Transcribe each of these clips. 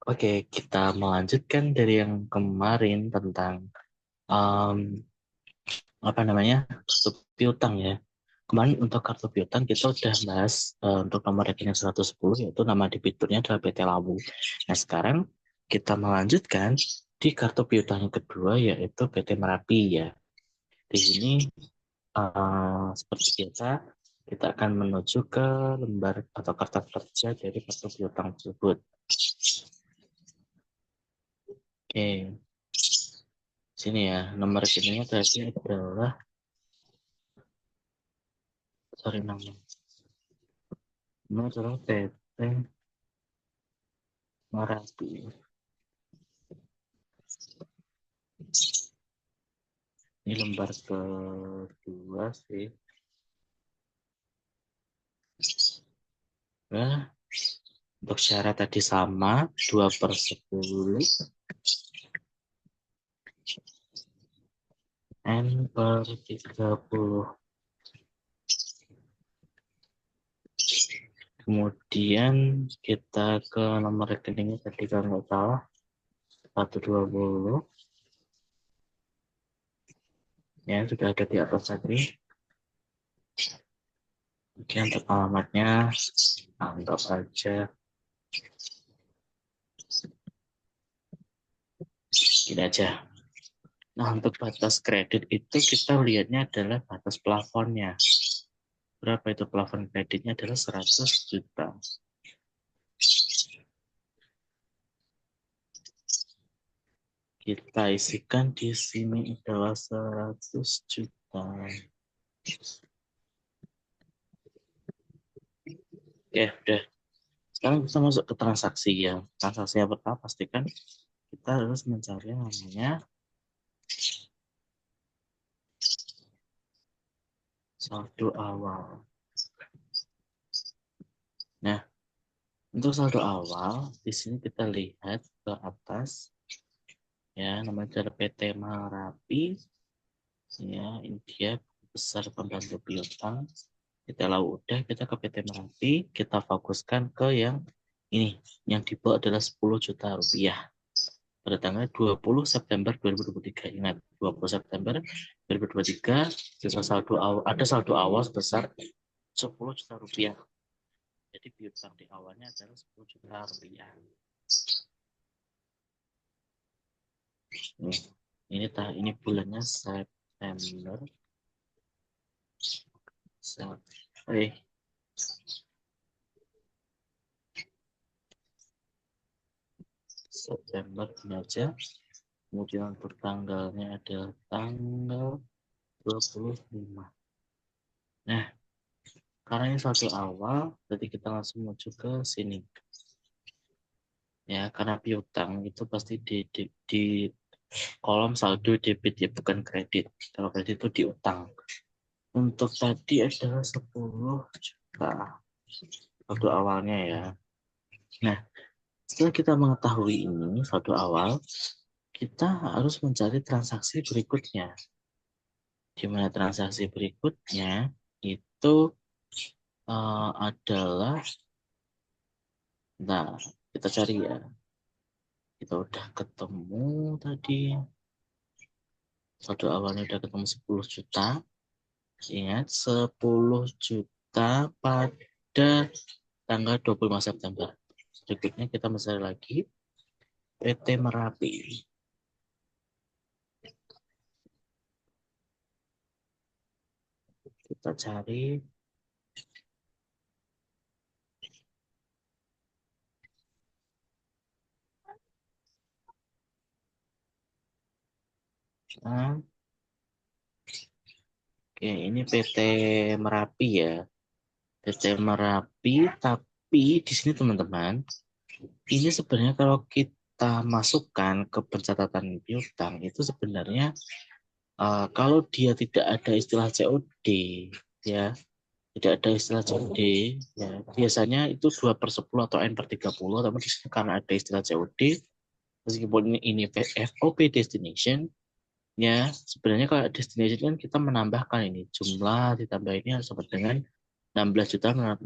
Oke, kita melanjutkan dari yang kemarin tentang um, apa namanya kartu piutang ya. Kemarin untuk kartu piutang kita udah bahas untuk nomor rekening 110 yaitu nama debiturnya adalah PT Lawu. Nah sekarang kita melanjutkan di kartu piutang yang kedua yaitu PT Merapi ya. Di sini seperti biasa kita akan menuju ke lembar atau kartu kerja dari kartu piutang tersebut. Oke, sini ya nomor rekeningnya tadi adalah sorry nama adalah PT Merapi. Ini lembar kedua sih. Nah, untuk syarat tadi sama, 2/10 N/30. Kemudian kita ke nomor rekeningnya tadi kalau nggak salah, 120. Ya, sudah ada di atas tadi. Oke, untuk alamatnya, anggap aja ini aja. Nah, untuk batas kredit itu kita lihatnya adalah batas plafonnya. Berapa itu plafon kreditnya adalah 100 juta. Kita isikan di sini adalah 100 juta. Oke, udah. Sekarang kita masuk ke transaksi ya. Transaksi yang pertama pastikan kita harus mencari yang namanya saldo awal. Nah, untuk saldo awal, di sini kita lihat ke atas ya, namanya adalah PT Marapi. Ya, ini dia besar pembantu piutang. Kita lalu udah, kita ke PT Merapi, kita fokuskan ke yang ini. Yang di bawah adalah 10 juta rupiah. Pada tanggal 20 September 2023. Ingat, 20 September 2023, ada saldo awal sebesar 10 juta rupiah. Jadi piutang di awalnya adalah 10 juta rupiah. Ini bulannya September. September ini aja. Kemudian untuk tanggalnya adalah tanggal 25. Nah, karena ini saldo awal, jadi kita langsung menuju ke sini. Ya, karena piutang itu pasti di kolom saldo debit ya, bukan kredit. Kalau kredit itu diutang. Untuk tadi adalah 10 juta saldo awalnya ya. Nah, setelah kita mengetahui ini saldo awal, kita harus mencari transaksi berikutnya. Di mana transaksi berikutnya itu adalah, nah kita cari ya, kita udah ketemu tadi, saldo awalnya udah ketemu 10 juta, ingat 10 juta pada tanggal 25 September. Berikutnya kita mencari lagi PT Merapi. Kita cari nah, oke, ini PT Merapi ya. PT Merapi, tapi di sini teman-teman, ini sebenarnya kalau kita masukkan ke pencatatan piutang itu sebenarnya kalau dia tidak ada istilah COD ya, tidak ada istilah COD ya, biasanya itu 2/10 atau N/30, tapi di sini karena ada istilah COD, meskipun ini FOB destination ya, sebenarnya kalau destination kan kita menambahkan ini jumlah ditambah ini harus sama dengan 16.650.000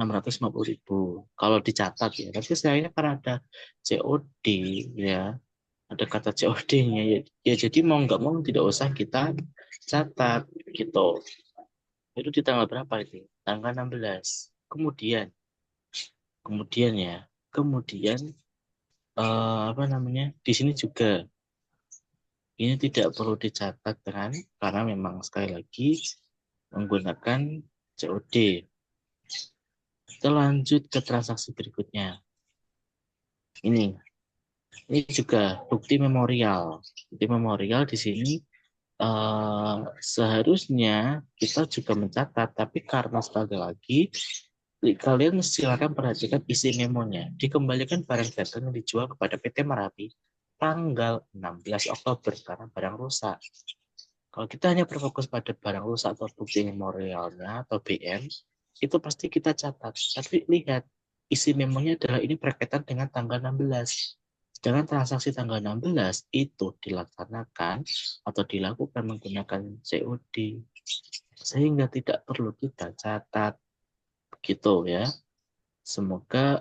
kalau dicatat ya. Tapi sayangnya karena ada COD ya, ada kata COD-nya ya, ya jadi mau nggak mau tidak usah kita catat gitu. Itu di tanggal berapa itu? Tanggal 16. Kemudian ya, kemudian apa namanya? Di sini juga ini tidak perlu dicatat kan, karena memang sekali lagi menggunakan COD. Kita lanjut ke transaksi berikutnya. Ini juga bukti memorial. Bukti memorial di sini seharusnya kita juga mencatat, tapi karena sekali lagi kalian silakan perhatikan isi memonya. Dikembalikan barang dagang yang dijual kepada PT Merapi tanggal 16 Oktober karena barang rusak. Kalau kita hanya berfokus pada barang rusak atau bukti memorialnya atau BM, itu pasti kita catat. Tapi lihat, isi memonya adalah ini berkaitan dengan tanggal 16. Sedangkan transaksi tanggal 16 itu dilaksanakan atau dilakukan menggunakan COD. Sehingga tidak perlu kita catat. Gitu ya. Semoga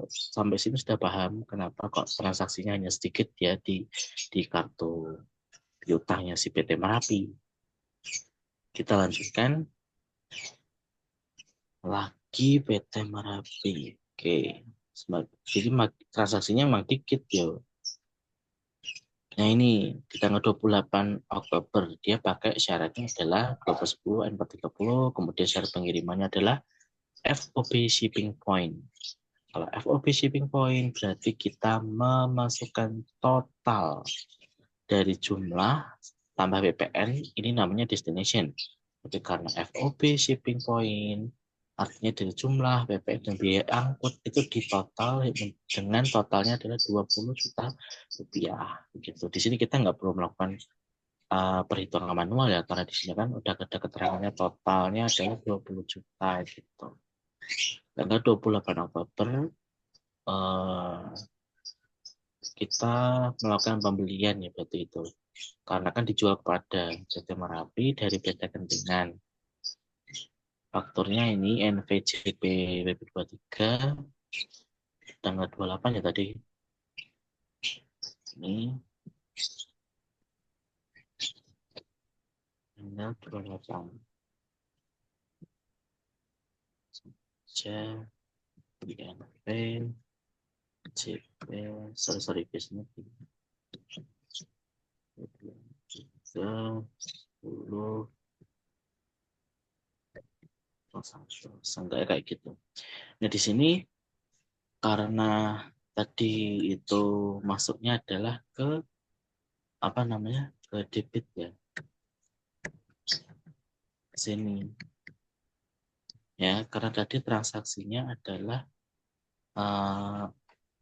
sampai sini sudah paham kenapa kok transaksinya hanya sedikit ya di kartu piutangnya si PT Merapi. Kita lanjutkan lagi PT Merapi. Oke. Jadi transaksinya memang dikit ya. Nah ini di tanggal 28 Oktober dia pakai syaratnya adalah 1210 N430, kemudian syarat pengirimannya adalah FOB shipping point. Kalau FOB shipping point berarti kita memasukkan total dari jumlah tambah BPN, ini namanya destination. Jadi karena FOB shipping point, artinya dari jumlah BPN dan biaya angkut itu ditotal dengan totalnya adalah 20 juta rupiah. Begitu. Di sini kita nggak perlu melakukan perhitungan manual ya, karena di sini kan udah ada keterangannya totalnya adalah 20 juta gitu. Tanggal 28 Oktober kita melakukan pembelian ya berarti itu. Karena kan dijual kepada PT Merapi dari PT Kentingan. Fakturnya ini NVJP WP23 tanggal 28 ya tadi. Ini tanggal 28. C, INV, JP, sorry, bisnis. 10, enggak kayak gitu. Nah di sini karena tadi itu masuknya adalah ke apa namanya ke debit ya sini ya karena tadi transaksinya adalah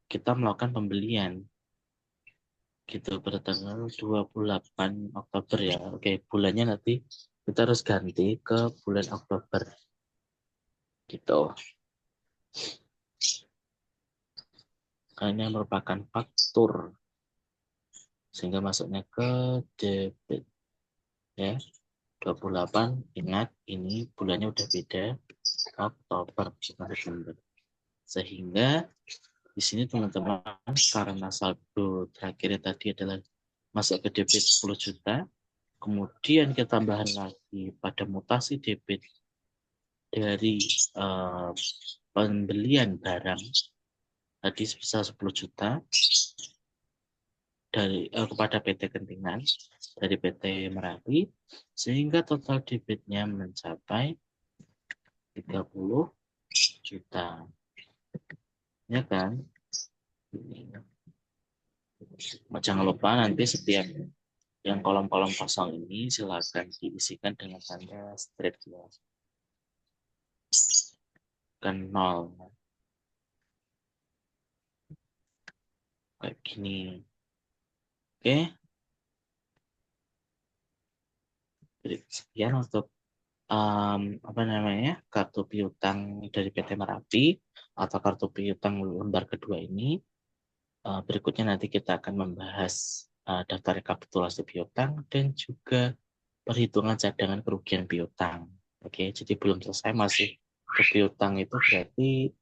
kita melakukan pembelian gitu pada tanggal 28 Oktober ya. Oke, bulannya nanti kita harus ganti ke bulan Oktober gitu. Karena merupakan faktur sehingga masuknya ke debit ya. 28 ingat ini bulannya udah beda Oktober bukan Desember. Sehingga di sini teman-teman karena saldo terakhirnya tadi adalah masuk ke debit 10 juta, kemudian kita tambahan lagi pada mutasi debit dari pembelian barang tadi sebesar 10 juta dari kepada PT Kentingan dari PT Merapi sehingga total debitnya mencapai 30 juta. Ya kan? Jangan lupa nanti setiap yang kolom-kolom kosong ini silakan diisikan dengan tanda straight ya. Kan nol. Kayak gini. Oke. Jadi sekian untuk apa namanya kartu piutang dari PT Merapi atau kartu piutang lembar kedua ini. Berikutnya nanti kita akan membahas daftar rekapitulasi piutang dan juga perhitungan cadangan kerugian piutang. Oke, jadi belum selesai masih piutang itu berarti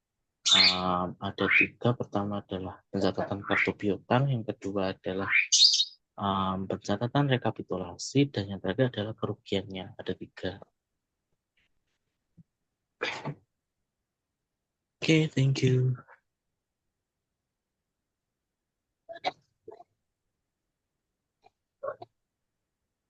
ada 3. Pertama adalah pencatatan kartu piutang, yang kedua adalah pencatatan rekapitulasi, dan yang terakhir adalah kerugiannya. Ada 3. Oke, thank you.